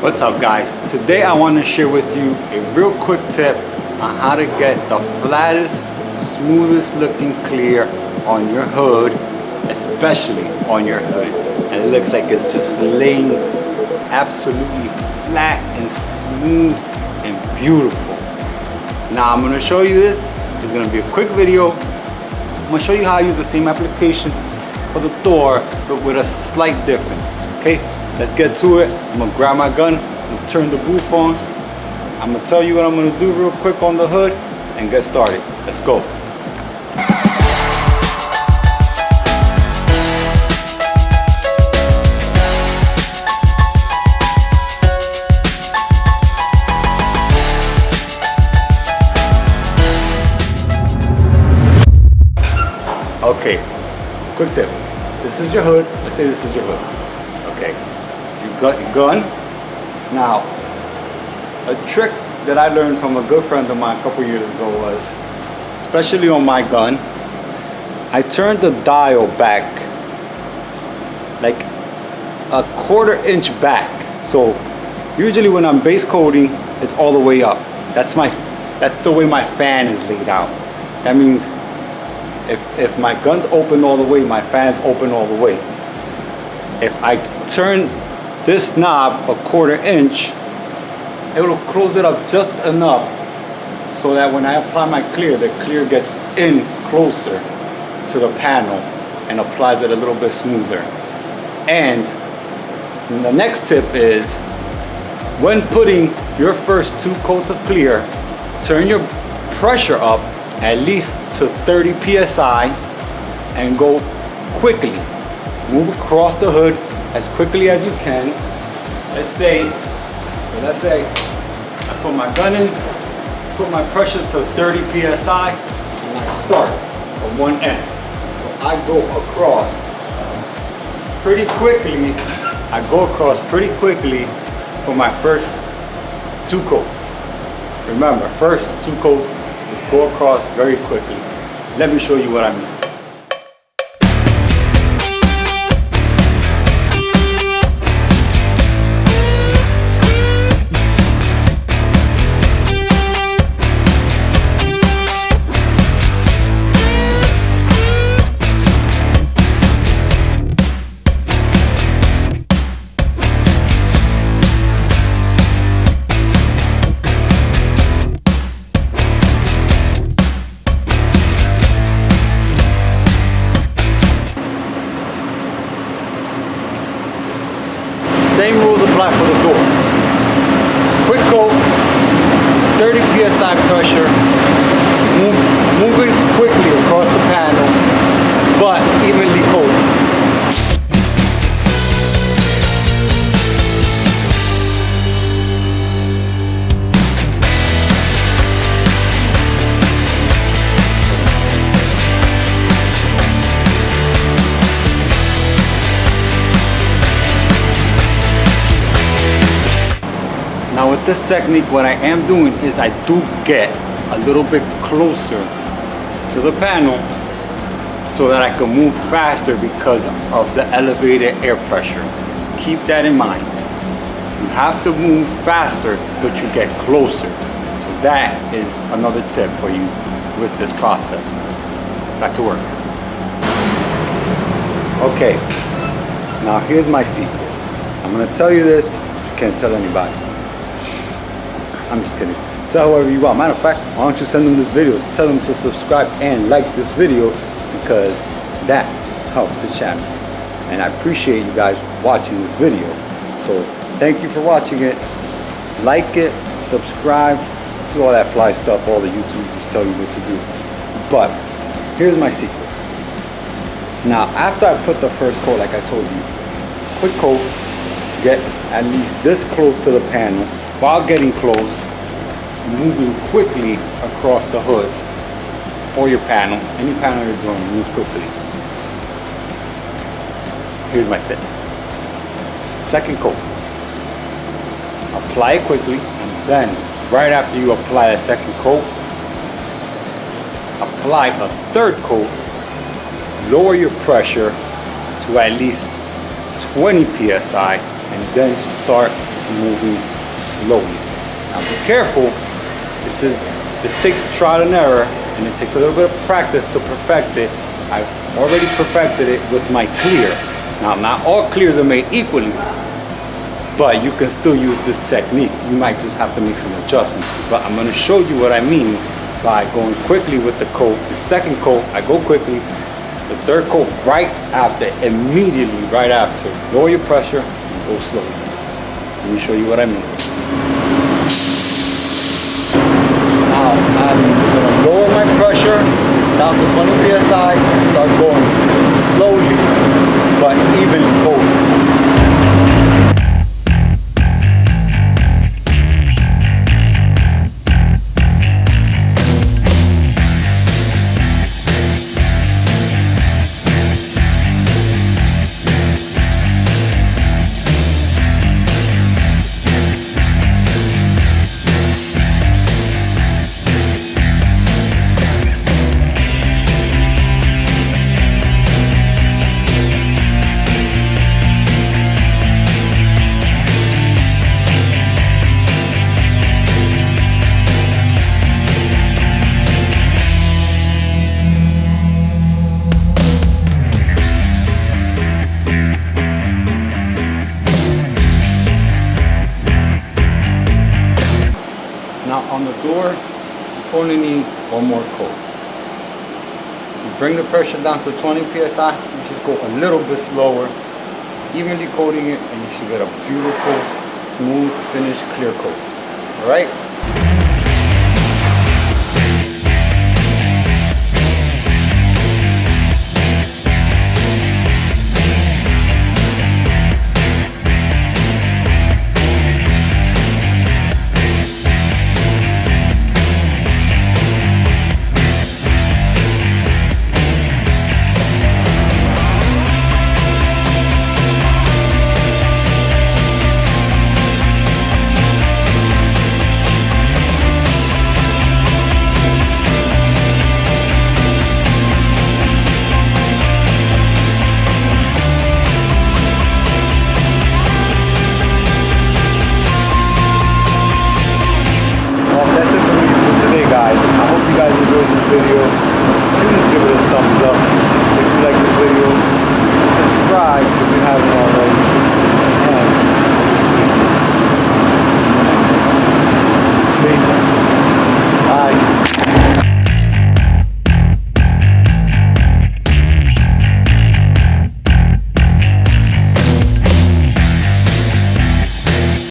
What's up guys? Today I want to share with you a real quick tip on how to get the flattest, smoothest looking clear on your hood, especially on your hood. And it looks like it's just laying absolutely flat and smooth and beautiful. Now I'm going to show you this. It's going to be a quick video. I'm going to show you how I use the same application for the door, but with a slight difference. Okay? Let's get to it. I'm gonna grab my gun and turn the booth on. I'm gonna tell you what I'm gonna do real quick on the hood and get started. Let's go. Okay, quick tip. This is your hood. Let's say this is your hood. Okay. You got your gun. Now, a trick that I learned from a good friend of mine a couple years ago was, especially on my gun, I turned the dial back like a 1/4 inch back. So usually when I'm base coating, it's all the way up. That's the way my fan is laid out. That means if my gun's open all the way, my fan's open all the way. If I turn this knob a 1/4 inch, it will close it up just enough so that when I apply my clear, the clear gets in closer to the panel and applies it a little bit smoother. And the next tip is, when putting your first 2 coats of clear, turn your pressure up at least to 30 psi and go quickly. Move across the hood as quickly as you can. Let's say I put my gun in, put my pressure to 30 psi, and I start at one end. So I go across pretty quickly. I go across pretty quickly for my first 2 coats. Remember, first 2 coats, go across very quickly. Let me show you what I mean. Same rules apply for the door. Quick coat, 30 psi pressure, moving quickly across the panel, but evenly coated. Now with this technique, what I am doing is I do get a little bit closer to the panel so that I can move faster because of the elevated air pressure. Keep that in mind. You have to move faster, but you get closer. So that is another tip for you with this process. Back to work. Okay, now here's my secret. I'm gonna tell you this, but you can't tell anybody. I'm just kidding. Tell whoever you want. Matter of fact, why don't you send them this video? Tell them to subscribe and like this video because that helps the channel. And I appreciate you guys watching this video. So thank you for watching it. Like it, subscribe, do all that fly stuff, all the YouTubers tell you what to do. But here's my secret. Now, after I put the first coat, like I told you, quick coat, get at least this close to the panel. While getting close, moving quickly across the hood or your panel, any panel you're doing, move quickly. Here's my tip. Second coat. Apply it quickly, and then right after you apply a second coat, apply a third coat, lower your pressure to at least 20 psi, and then start moving slowly. Now be careful. This takes trial and error, and it takes a little bit of practice to perfect it. I've already perfected it with my clear. Now, not all clears are made equally, but you can still use this technique. You might just have to make some adjustments. But I'm gonna show you what I mean by going quickly with the coat. The second coat, I go quickly. The third coat right after, immediately right after. Lower your pressure and go slowly. Let me show you what I mean. Now I'm gonna lower my pressure down to 20 psi and start going slowly but evenly coating. Now on the door, you only need one more coat. You bring the pressure down to 20 psi, you just go a little bit slower, evenly coating it, and you should get a beautiful, smooth, finished clear coat. All right?